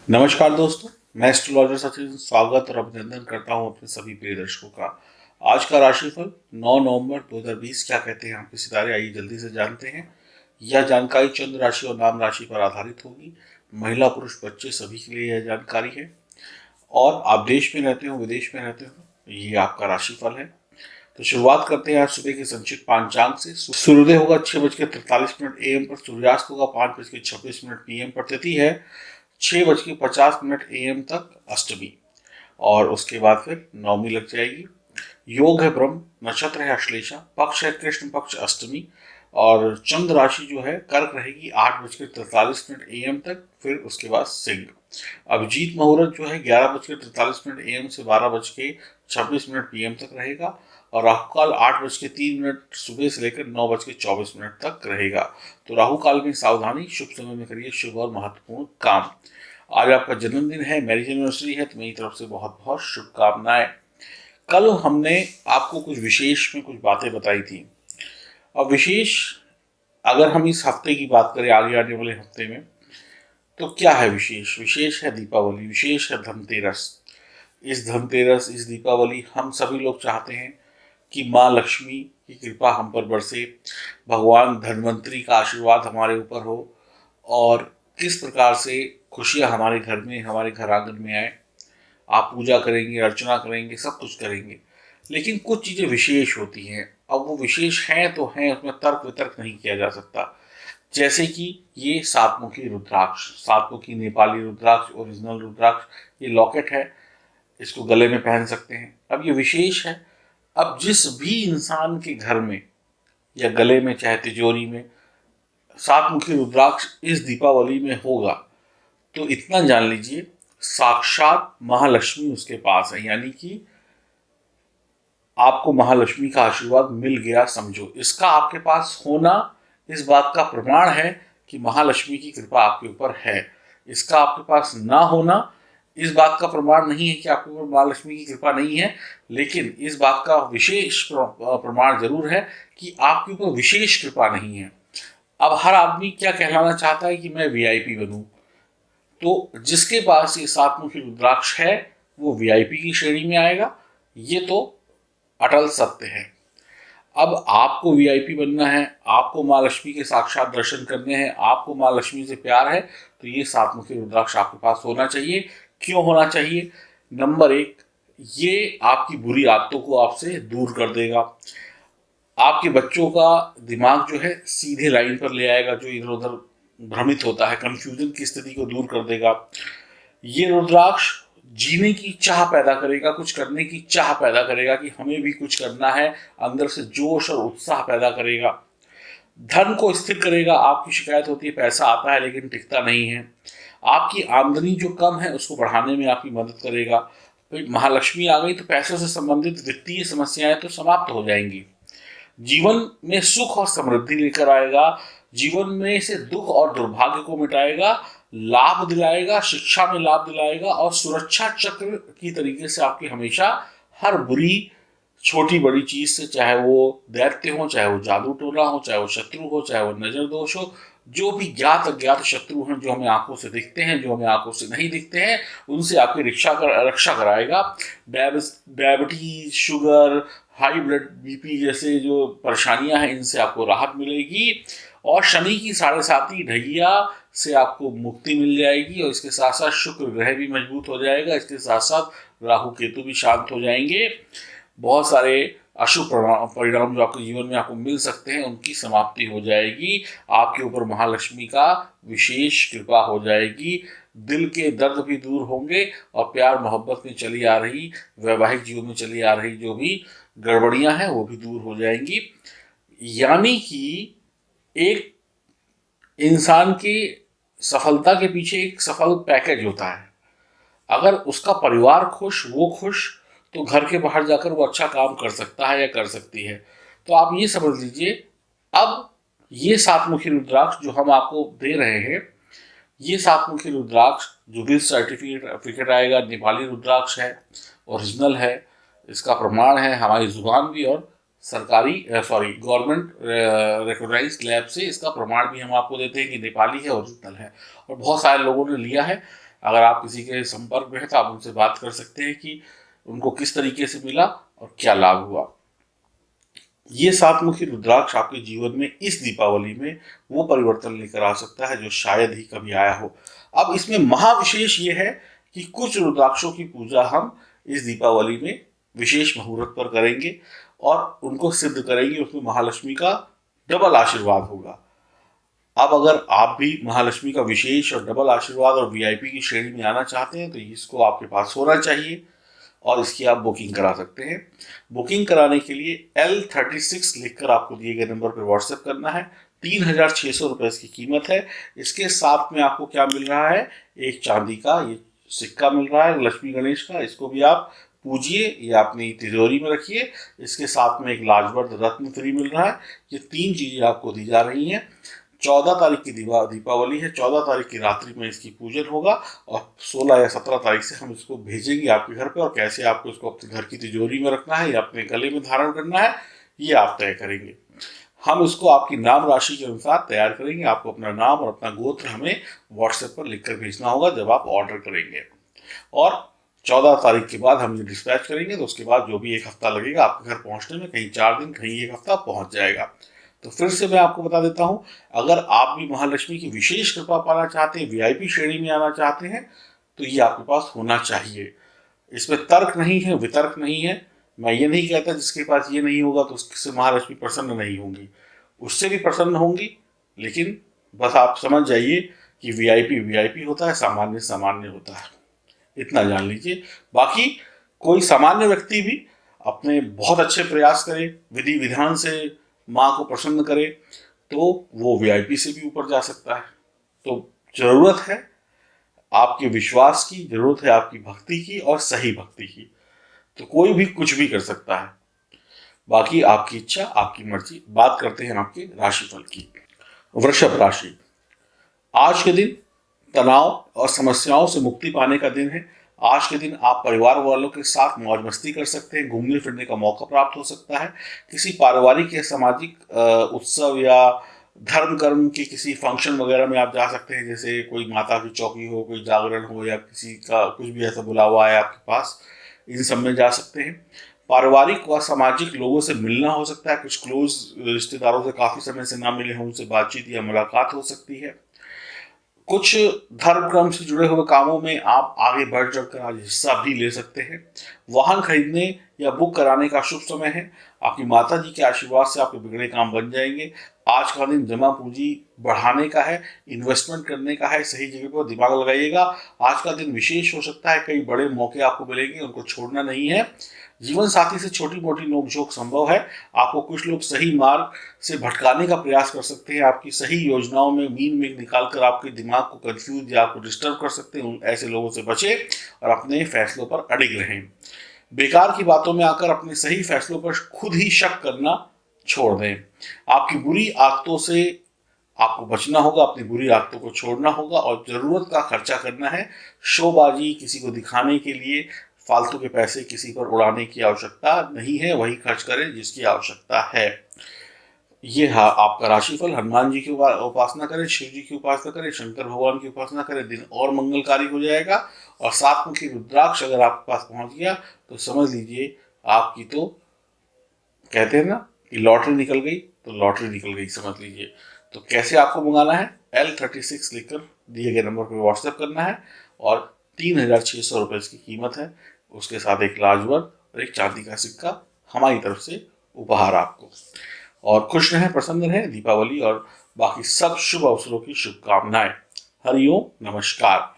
नमस्कार दोस्तों, मैं एस्ट्रोलॉजर सचिन स्वागत और अभिनंदन करता हूं अपने सभी प्रिय दर्शकों का। आज का राशिफल 9 नवंबर 2020 क्या कहते हैं आपके सितारे, आइए जल्दी से जानते हैं। यह जानकारी चंद्र राशि और नाम राशि पर आधारित होगी। महिला पुरुष बच्चे सभी के लिए यह जानकारी है। और आप देश में रहते हो विदेश में रहते हो, ये आपका राशिफल है। तो शुरुआत करते हैं आज सुबह के संचित पांचांग से। सूर्योदय होगा 6:43 AM पर, सूर्यास्त होगा 5:26 PM पर। तिथि है 6:50 AM तक अष्टमी, और उसके बाद फिर नवमी लग जाएगी। योग है ब्रह्म, नक्षत्र है अश्लेषा, पक्ष है कृष्ण पक्ष अष्टमी, और चंद्र राशि जो है कर्क रहेगी 8:43 AM तक, फिर उसके बाद सिंह। अभिजीत मुहूर्त जो है 11:43 AM से 12:26 PM तक रहेगा, और राहु काल 8:03 सुबह से लेकर 9:24 तक रहेगा। तो राहु काल में सावधानी, शुभ समय में करिए शुभ और महत्वपूर्ण काम। आज आपका जन्मदिन है, मैरिज एनिवर्सरी है, तो मेरी तरफ से बहुत बहुत शुभकामनाएं। कल हमने आपको कुछ विशेष में कुछ बातें बताई थी, और विशेष अगर हम इस हफ्ते की बात करें, आगे आने वाले हफ्ते में, तो क्या है विशेष? विशेष है दीपावली, विशेष है धनतेरस। इस दीपावली हम सभी लोग चाहते हैं कि माँ लक्ष्मी की कृपा हम पर बरसे, भगवान धन्वंतरी का आशीर्वाद हमारे ऊपर हो, और किस प्रकार से खुशियाँ हमारे घर में, हमारे घर आंगन में आए। आप पूजा करेंगे, अर्चना करेंगे, सब कुछ करेंगे, लेकिन कुछ चीज़ें विशेष होती हैं। अब वो विशेष हैं तो हैं, उसमें तर्क वितर्क नहीं किया जा सकता। जैसे कि ये सातमुखी रुद्राक्ष, सातमुखी नेपाली रुद्राक्ष, ओरिजिनल रुद्राक्ष, ये लॉकेट है, इसको गले में पहन सकते हैं। अब ये विशेष है। अब जिस भी इंसान के घर में या गले में, चाहे तिजोरी में, सातमुखी रुद्राक्ष इस दीपावली में होगा, तो इतना जान लीजिए साक्षात महालक्ष्मी उसके पास है, यानी कि आपको महालक्ष्मी का आशीर्वाद मिल गया समझो। इसका आपके पास होना इस बात का प्रमाण है कि महालक्ष्मी की कृपा आपके ऊपर है। इसका आपके पास ना होना इस बात का प्रमाण नहीं है कि आपके ऊपर महालक्ष्मी की कृपा नहीं है, लेकिन इस बात का विशेष प्रमाण जरूर है कि आपके ऊपर विशेष कृपा नहीं है। अब हर आदमी क्या कहलाना चाहता है कि मैं वीआईपी बनूं, तो जिसके पास ये सातमुखी रुद्राक्ष है वो वीआईपी की श्रेणी में आएगा। ये तो अटल सत्य है। अब आपको वीआईपी बनना है, आपको माँ लक्ष्मी के साक्षात दर्शन करने हैं, आपको माँ लक्ष्मी से प्यार है, तो ये सातमुखी रुद्राक्ष आपके पास होना चाहिए। क्यों होना चाहिए? नंबर एक, ये आपकी बुरी आदतों को आपसे दूर कर देगा। आपके बच्चों का दिमाग जो है सीधे लाइन पर ले आएगा, जो इधर उधर भ्रमित होता है, कंफ्यूजन की स्थिति को दूर कर देगा। ये रुद्राक्ष जीने की चाह पैदा करेगा, कुछ करने की चाह पैदा करेगा कि हमें भी कुछ करना है, अंदर से जोश और उत्साह पैदा करेगा। धन को स्थिर करेगा। आपकी शिकायत होती है पैसा आता है लेकिन टिकता नहीं है, आपकी आमदनी जो कम है उसको बढ़ाने में आपकी मदद करेगा। भाई महालक्ष्मी आ गई तो पैसों से संबंधित वित्तीय समस्याएं तो समाप्त हो जाएंगी। जीवन में सुख और समृद्धि लेकर आएगा, जीवन में से दुख और दुर्भाग्य को मिटाएगा, लाभ दिलाएगा, शिक्षा में लाभ दिलाएगा, और सुरक्षा चक्र की तरीके से आपकी हमेशा हर बुरी छोटी बड़ी चीज से, चाहे वो दैत्य हो, चाहे वो जादू टोना हो, चाहे वो शत्रु हो, चाहे वो नजर दोष हो, जो भी ज्ञात अज्ञात शत्रु हैं, जो हमें आंखों से दिखते हैं, जो हमें आंखों से नहीं दिखते हैं, उनसे आपकी रक्षा कराएगा। Diabetes, sugar, high blood BP जैसे जो परेशानियां हैं, इनसे आपको राहत मिलेगी, और शनि की 7.5 ढैया से आपको मुक्ति मिल जाएगी, और इसके साथ साथ शुक्र ग्रह भी मजबूत हो जाएगा, इसके साथ साथ राहु केतु भी शांत हो जाएंगे। बहुत सारे अशुभ परिणाम जो आपके जीवन में आपको मिल सकते हैं उनकी समाप्ति हो जाएगी। आपके ऊपर महालक्ष्मी का विशेष कृपा हो जाएगी। दिल के दर्द भी दूर होंगे, और प्यार मोहब्बत में चली आ रही, वैवाहिक जीवन में चली आ रही जो भी गड़बड़ियां हैं वो भी दूर हो जाएंगी। यानी कि एक इंसान की सफलता के पीछे एक सफल पैकेज होता है। अगर उसका परिवार खुश, वो खुश, तो घर के बाहर जाकर वो अच्छा काम कर सकता है या कर सकती है। तो आप ये समझ लीजिए, अब ये सातमुखी रुद्राक्ष जो हम आपको दे रहे हैं, ये सातमुखी रुद्राक्ष जो भी सर्टिफिकेट आएगा, नेपाली रुद्राक्ष है, ओरिजिनल है, इसका प्रमाण है हमारी जुबान भी, और सरकारी गवर्नमेंट रिकॉग्नाइज्ड लैब से इसका प्रमाण भी हम आपको देते हैं कि नेपाली है, ओरिजिनल है, और बहुत सारे लोगों ने लिया है। अगर आप किसी के संपर्क में हैं तो आप उनसे बात कर सकते हैं कि उनको किस तरीके से मिला और क्या लाभ हुआ। ये सातमुखी रुद्राक्ष आपके जीवन में इस दीपावली में वो परिवर्तन लेकर आ सकता है जो शायद ही कभी आया हो। अब इसमें महाविशेष ये है कि कुछ रुद्राक्षों की पूजा हम इस दीपावली में विशेष मुहूर्त पर करेंगे और उनको सिद्ध करेंगे, उसमें महालक्ष्मी का डबल आशीर्वाद होगा। अब अगर आप भी महालक्ष्मी का विशेष और डबल आशीर्वाद और वीआईपी की श्रेणी में आना चाहते हैं तो इसको आपके पास होना चाहिए और इसकी आप बुकिंग करा सकते हैं। बुकिंग कराने के लिए L36 लिखकर आपको दिए गए नंबर पर व्हाट्सएप करना है। 3,600 रुपये इसकी कीमत है। इसके साथ में आपको क्या मिल रहा है, एक चांदी का ये सिक्का मिल रहा है लक्ष्मी गणेश का, इसको भी आप पूजिए या अपनी तिजोरी में रखिए। इसके साथ में एक लाजवर्द रत्न फ्री मिल रहा है। ये 3 चीजें आपको दी जा रही हैं। 14 तारीख की दीपावली है, 14 तारीख की रात्रि में इसकी पूजन होगा और 16 या 17 तारीख से हम इसको भेजेंगे आपके घर पे। और कैसे आपको इसको अपने घर की तिजोरी में रखना है या अपने गले में धारण करना है ये आप तय करेंगे। हम इसको आपकी नाम राशि के अनुसार तैयार करेंगे। आपको अपना नाम और अपना गोत्र हमें व्हाट्सएप पर लिखकर भेजना होगा जब आप ऑर्डर करेंगे। और 14 तारीख के बाद हम ये डिस्पैच करेंगे तो उसके बाद जो भी 1 हफ्ता लगेगा आपके घर पहुंचने में, कहीं 4 दिन कहीं 1 हफ्ता पहुंच जाएगा। तो फिर से मैं आपको बता देता हूं, अगर आप भी महालक्ष्मी की विशेष कृपा पाना चाहते हैं, वीआईपी श्रेणी में आना चाहते हैं तो ये आपके पास होना चाहिए। इसमें तर्क नहीं है, वितर्क नहीं है। मैं ये नहीं कहता जिसके पास ये नहीं होगा तो उससे महालक्ष्मी प्रसन्न नहीं होंगी, उससे भी प्रसन्न होंगी। लेकिन बस आप समझ जाइए कि वीआईपी वीआईपी होता है, सामान्य सामान्य होता है, इतना जान लीजिए। बाकी कोई सामान्य व्यक्ति भी अपने बहुत अच्छे प्रयास करे, विधि विधान से माँ को प्रसन्न करे तो वो वीआईपी से भी ऊपर जा सकता है। तो जरूरत है आपके विश्वास की, जरूरत है आपकी भक्ति की और सही भक्ति की। तो कोई भी कुछ भी कर सकता है, बाकी आपकी इच्छा आपकी मर्जी। बात करते हैं आपके राशिफल की। वृषभ राशि, आज के दिन तनाव और समस्याओं से मुक्ति पाने का दिन है। आज के दिन आप परिवार वालों के साथ मौज मस्ती कर सकते हैं, घूमने फिरने का मौका प्राप्त हो सकता है। किसी पारिवारिक या सामाजिक उत्सव या धर्म कर्म के किसी फंक्शन वगैरह में आप जा सकते हैं, जैसे कोई माता की चौकी हो, कोई जागरण हो या किसी का कुछ भी ऐसा बुलावा है आपके पास, इन सब में जा सकते हैं। पारिवारिक व सामाजिक लोगों से मिलना हो सकता है, कुछ क्लोज रिश्तेदारों से काफ़ी समय से ना मिले हों उनसे बातचीत या मुलाकात हो सकती है। कुछ धर्म क्रम से जुड़े हुए कामों में आप आगे बढ़ चढ़कर आज हिस्सा भी ले सकते हैं। वाहन खरीदने या बुक कराने का शुभ समय है। आपकी माता जी के आशीर्वाद से आपके बिगड़े काम बन जाएंगे। आज का दिन जमा पूंजी बढ़ाने का है, इन्वेस्टमेंट करने का है, सही जगह पर दिमाग लगाइएगा। आज का दिन विशेष हो सकता है, कई बड़े मौके आपको मिलेंगे, उनको छोड़ना नहीं है। जीवन साथी से छोटी मोटी नोकझोंक संभव है। आपको कुछ लोग सही मार्ग से भटकाने का प्रयास कर सकते हैं, आपकी सही योजनाओं में मीन मेघ निकालकर आपके दिमाग को कंफ्यूज या आपको डिस्टर्ब कर सकते हैं। ऐसे लोगों से बचें और अपने फैसलों पर अडिग रहें। बेकार की बातों में आकर अपने सही फैसलों पर खुद ही शक करना छोड़ दें। आपकी बुरी आदतों से आपको बचना होगा, अपनी बुरी आदतों को छोड़ना होगा और ज़रूरत का खर्चा करना है। शोबाजी, किसी को दिखाने के लिए फालतू के पैसे किसी पर उड़ाने की आवश्यकता नहीं है। वही खर्च करें जिसकी आवश्यकता है। ये आपका राशिफल। हनुमान जी की उपासना करें, शिव जी की उपासना करें, शंकर भगवान की उपासना करें, दिन और मंगलकारी हो जाएगा। और सातमुखी रुद्राक्ष अगर आपके पास पहुंच गया तो समझ लीजिए आपकी तो कहते हैं ना कि लॉटरी निकल गई, तो लॉटरी निकल गई समझ लीजिए। तो कैसे आपको मंगाना है, L36 लिखकर दिए गए नंबर पर व्हाट्सएप करना है और 3,600 रुपये इसकी कीमत है। उसके साथ एक लाजवर्द और एक चांदी का सिक्का हमारी तरफ से उपहार आपको। और खुश रहें, प्रसन्न रहें। दीपावली और बाकी सब शुभ अवसरों की शुभकामनाएं। हरिओम, नमस्कार।